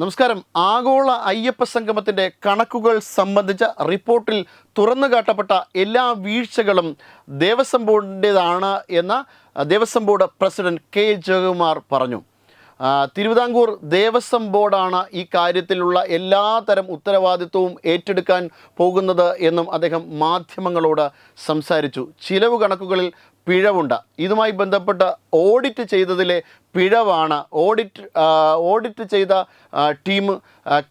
നമസ്കാരം. ആഗോള അയ്യപ്പ സംഗമത്തിൻ്റെ കണക്കുകൾ സംബന്ധിച്ച റിപ്പോർട്ടിൽ തുറന്നുകാട്ടപ്പെട്ട എല്ലാ വീഴ്ചകളും ദേവസ്വം ബോർഡിൻ്റേതാണ് എന്ന് Devaswom board president K Jayakumar പറഞ്ഞു. തിരുവിതാംകൂർ ദേവസ്വം ബോർഡാണ് ഈ കാര്യത്തിലുള്ള എല്ലാതരം ഉത്തരവാദിത്വവും ഏറ്റെടുക്കാൻ പോകുന്നത് എന്നും അദ്ദേഹം മാധ്യമങ്ങളോട് സംസാരിച്ചു. ചിലവ് കണക്കുകളിൽ പിഴവുണ്ട്. ഇതുമായി ബന്ധപ്പെട്ട് ഓഡിറ്റ് ചെയ്തതിലെ പിഴവാണ്. ഓഡിറ്റ് ചെയ്ത ടീം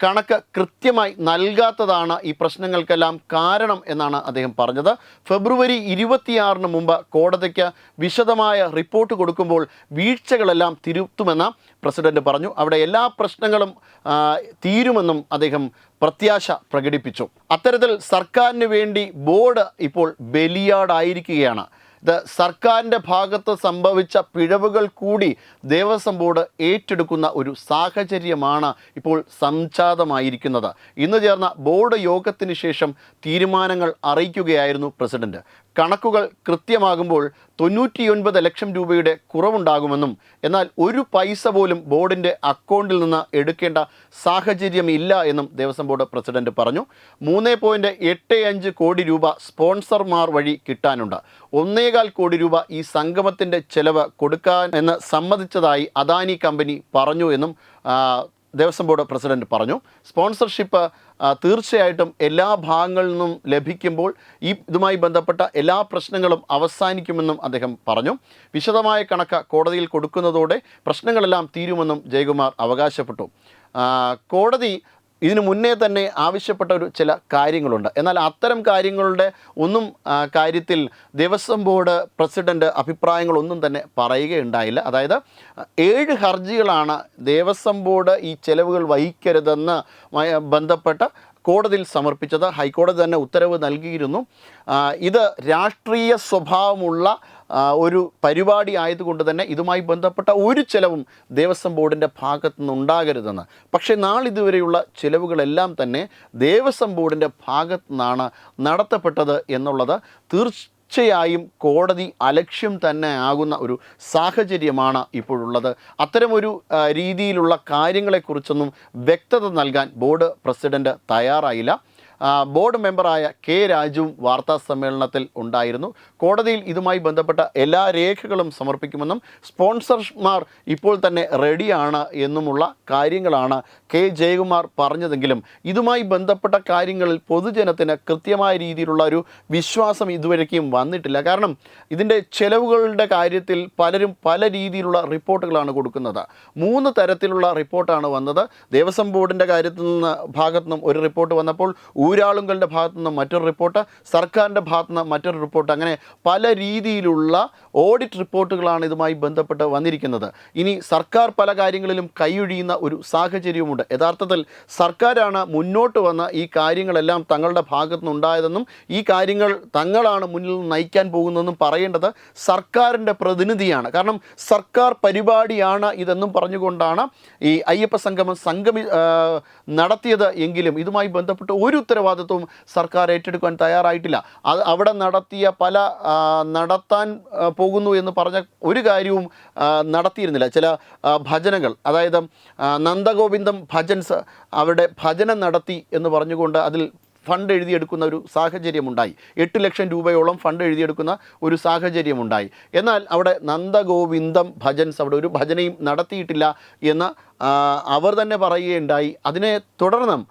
കണക്ക് കൃത്യമായി നൽകാത്തതാണ് ഈ പ്രശ്നങ്ങൾക്കെല്ലാം കാരണം എന്നാണ് അദ്ദേഹം പറഞ്ഞത്. ഫെബ്രുവരി 26 മുമ്പ് കോടതിക്ക് വിശദമായ റിപ്പോർട്ട് കൊടുക്കുമ്പോൾ വീഴ്ചകളെല്ലാം തിരുത്തുമെന്ന് പ്രസിഡന്റ് പറഞ്ഞു. അവിടെ എല്ലാ പ്രശ്നങ്ങളും തീരുമെന്നും അദ്ദേഹം പ്രത്യാശ പ്രകടിപ്പിച്ചു. അത്തരത്തിൽ സർക്കാരിന് വേണ്ടി ബോർഡ് ഇപ്പോൾ ബലിയാടായിരിക്കുകയാണ്. ഇത് സർക്കാരിൻ്റെ ഭാഗത്ത് സംഭവിച്ച പിഴവുകൾ കൂടി ദേവസ്വം ബോർഡ് ഏറ്റെടുക്കുന്ന ഒരു സാഹചര്യമാണ് ഇപ്പോൾ സംജാതമായിരിക്കുന്നത്. ഇന്ന് ചേർന്ന ബോർഡ് യോഗത്തിന് ശേഷം തീരുമാനങ്ങൾ അറിയിക്കുകയായിരുന്നു പ്രസിഡന്റ്. കണക്കുകൾ കൃത്യമാകുമ്പോൾ 99 ലക്ഷം രൂപയുടെ കുറവുണ്ടാകുമെന്നും എന്നാൽ ഒരു പൈസ പോലും ബോർഡിൻ്റെ അക്കൗണ്ടിൽ നിന്ന് എടുക്കേണ്ട സാഹചര്യമില്ല എന്നും ദേവസ്വം ബോർഡ് പ്രസിഡന്റ് പറഞ്ഞു. 3.85 കോടി രൂപ സ്പോൺസർമാർ വഴി കിട്ടാനുണ്ട്. 1.25 കോടി രൂപ ഈ സംഗമത്തിൻ്റെ ചെലവ് കൊടുക്കാൻ എന്ന് സമ്മതിച്ചതായി അദാനി കമ്പനി പറഞ്ഞു എന്നും ദേവസ്വം ബോർഡ് പ്രസിഡന്റ് പറഞ്ഞു. സ്പോൺസർഷിപ്പ് തീർച്ചയായിട്ടും എല്ലാ ഭാഗങ്ങളിൽ നിന്നും ലഭിക്കുമ്പോൾ ഇതുമായി ബന്ധപ്പെട്ട എല്ലാ പ്രശ്നങ്ങളും അവസാനിക്കുമെന്നും അദ്ദേഹം പറഞ്ഞു. വിശദമായ കണക്ക് കോടതിയിൽ കൊടുക്കുന്നതോടെ പ്രശ്നങ്ങളെല്ലാം തീരുമെന്നും ജയകുമാർ അവകാശപ്പെട്ടു. കോടതി ഇതിനു മുന്നേ തന്നെ ആവശ്യപ്പെട്ട ചില കാര്യങ്ങളുണ്ട്. എന്നാൽ അത്തരം കാര്യങ്ങളുടെ കാര്യത്തിൽ ദേവസ്വം ബോർഡ് പ്രസിഡന്റ് അഭിപ്രായങ്ങളൊന്നും തന്നെ പറയുകയുണ്ടായില്ല. അതായത് 7 ഹർജികളാണ് ദേവസ്വം ബോർഡ് ഈ ചെലവുകൾ വഹിക്കരുതെന്ന് ബന്ധപ്പെട്ട കോടതിയിൽ സമർപ്പിച്ചത്. ഹൈക്കോടതി തന്നെ ഉത്തരവ് നൽകിയിരുന്നു. ഇത് രാഷ്ട്രീയ സ്വഭാവമുള്ള ഒരു പരിപാടി ആയതുകൊണ്ട് തന്നെ ഇതുമായി ബന്ധപ്പെട്ട ഒരു ചെലവും ദേവസ്വം ബോർഡിൻ്റെ ഭാഗത്തു നിന്നുണ്ടാകരുതെന്ന്. പക്ഷേ നാളിതുവരെയുള്ള ചെലവുകളെല്ലാം തന്നെ ദേവസ്വം ബോർഡിൻ്റെ ഭാഗത്തു നിന്നാണ് നടത്തപ്പെട്ടത് എന്നുള്ളത് തീർച്ചയായും കോടതി അലക്ഷ്യം തന്നെ ആകുന്ന ഒരു സാഹചര്യമാണ് ഇപ്പോഴുള്ളത്. അത്തരമൊരു രീതിയിലുള്ള കാര്യങ്ങളെക്കുറിച്ചൊന്നും വ്യക്തത നൽകാൻ ബോർഡ് പ്രസിഡന്റ് തയ്യാറായില്ല. ബോർഡ് മെമ്പറായ കെ രാജുവും വാർത്താ സമ്മേളനത്തിൽ ഉണ്ടായിരുന്നു. കോടതിയിൽ ഇതുമായി ബന്ധപ്പെട്ട എല്ലാ രേഖകളും സമർപ്പിക്കുമെന്നും സ്പോൺസർമാർ ഇപ്പോൾ തന്നെ റെഡിയാണ് എന്നുമുള്ള കാര്യങ്ങളാണ് കെ ജയകുമാർ പറഞ്ഞതെങ്കിലും ഇതുമായി ബന്ധപ്പെട്ട കാര്യങ്ങളിൽ പൊതുജനത്തിന് കൃത്യമായ രീതിയിലുള്ള ഒരു വിശ്വാസം ഇതുവരേക്കും വന്നിട്ടില്ല. കാരണം ഇതിൻ്റെ ചെലവുകളുടെ കാര്യത്തിൽ പലരും പല രീതിയിലുള്ള റിപ്പോർട്ടുകളാണ് കൊടുക്കുന്നത്. 3 തരത്തിലുള്ള റിപ്പോർട്ടാണ് വന്നത്. ദേവസ്വം ബോർഡിൻ്റെ ഭാഗത്തു നിന്നും ഒരു റിപ്പോർട്ട് വന്നപ്പോൾ ഊരാളുകളുടെ ഭാഗത്തു നിന്ന് മറ്റൊരു റിപ്പോർട്ട്, സർക്കാരിൻ്റെ ഭാഗത്തു നിന്ന് മറ്റൊരു റിപ്പോർട്ട്, അങ്ങനെ പല രീതിയിലുള്ള ഓഡിറ്റ് റിപ്പോർട്ടുകളാണ് ഇതുമായി ബന്ധപ്പെട്ട് വന്നിരിക്കുന്നത്. ഇനി സർക്കാർ പല കാര്യങ്ങളിലും കൈയൊഴിയുന്ന ഒരു സാഹചര്യവുമുണ്ട്. യഥാർത്ഥത്തിൽ സർക്കാരാണ് മുന്നോട്ട് വന്ന ഈ കാര്യങ്ങളെല്ലാം തങ്ങളുടെ ഭാഗത്തു നിന്നുണ്ടായതെന്നും ഈ കാര്യങ്ങൾ തങ്ങളാണ് മുന്നിൽ നയിക്കാൻ പോകുന്നതെന്നും പറയേണ്ടത് സർക്കാരിൻ്റെ പ്രതിനിധിയാണ്. കാരണം സർക്കാർ പരിപാടിയാണ് ഇതെന്നും പറഞ്ഞുകൊണ്ടാണ് ഈ അയ്യപ്പ സംഗമം നടത്തിയത് എങ്കിലും ഇതുമായി ബന്ധപ്പെട്ട് ഒരു ഉത്തരവാദിത്വവും സർക്കാർ ഏറ്റെടുക്കാൻ തയ്യാറായിട്ടില്ല. അവിടെ നടത്തിയ നടത്താൻ പോകുന്നു എന്ന് പറഞ്ഞ ഒരു കാര്യവും നടത്തിയിരുന്നില്ല. ചില ഭജനകൾ, അതായത് നന്ദഗോവിന്ദം ഭജൻസ് അവരുടെ ഭജനം നടത്തി എന്ന് പറഞ്ഞുകൊണ്ട് അതിൽ ഫണ്ട് എഴുതിയെടുക്കുന്ന ഒരു സാഹചര്യമുണ്ടായി. 8 ലക്ഷം രൂപയോളം ഫണ്ട് എഴുതിയെടുക്കുന്ന ഒരു സാഹചര്യമുണ്ടായി. എന്നാൽ അവിടെ നന്ദഗോവിന്ദം ഭജൻസ് അവിടെ ഒരു ഭജനയും നടത്തിയിട്ടില്ല എന്ന് അവർ തന്നെ പറയുകയുണ്ടായി. അതിനെ തുടർന്നും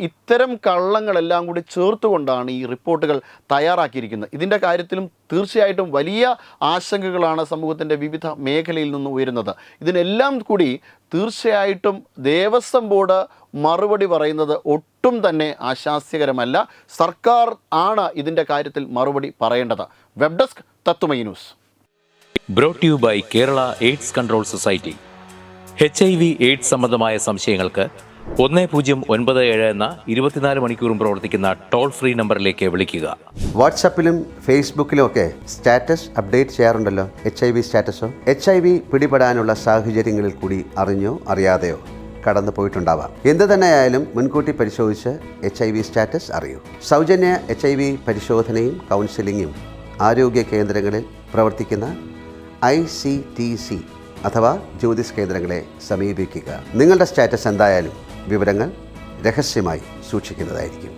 ഇത്തരം കള്ളങ്ങളെല്ലാം കൂടി ചേർത്തുകൊണ്ടാണ് ഈ റിപ്പോർട്ടുകൾ തയ്യാറാക്കിയിരിക്കുന്നത്. ഇതിൻ്റെ കാര്യത്തിലും തീർച്ചയായിട്ടും വലിയ ആശങ്കകളാണ് സമൂഹത്തിൻ്റെ വിവിധ മേഖലയിൽ നിന്ന് ഉയരുന്നത്. ഇതിനെല്ലാം കൂടി തീർച്ചയായിട്ടും ദേവസ്വം ബോർഡ് മറുപടി പറയുന്നത് ഒട്ടും തന്നെ ആശാസ്യകരമല്ല. സർക്കാർ ആണ് ഇതിൻ്റെ കാര്യത്തിൽ മറുപടി പറയേണ്ടത്. വെബ് ഡെസ്ക് തത്തുമൈ news. Brought you by Kerala AIDS control society. HIV AIDS സംബന്ധമായ സംശയങ്ങൾക്ക് 1097 എന്ന 24 മണിക്കൂറും പ്രവർത്തിക്കുന്ന ടോൾ ഫ്രീ നമ്പറിലേക്ക് വിളിക്കുക. വാട്സാപ്പിലും ഫേസ്ബുക്കിലും ഒക്കെ സ്റ്റാറ്റസ് അപ്ഡേറ്റ് ചെയ്യാറുണ്ടല്ലോ. HIV സ്റ്റാറ്റസോ HIV പിടിപെടാനുള്ള സാഹചര്യങ്ങളിൽ കൂടി അറിഞ്ഞോ അറിയാതെയോ കടന്നു പോയിട്ടുണ്ടാവാം. എന്ത് തന്നെയായാലും മുൻകൂട്ടി പരിശോധിച്ച് HIV സ്റ്റാറ്റസ് അറിയൂ. സൗജന്യ HIV പരിശോധനയും കൗൺസിലിങ്ങും ആരോഗ്യ കേന്ദ്രങ്ങളിൽ പ്രവർത്തിക്കുന്ന ICTC അഥവാ ജ്യോതിസ് കേന്ദ്രങ്ങളെ സമീപിക്കുക. നിങ്ങളുടെ സ്റ്റാറ്റസ് എന്തായാലും വിവരങ്ങൾ രഹസ്യമായി സൂക്ഷിക്കുന്നതായിരിക്കും.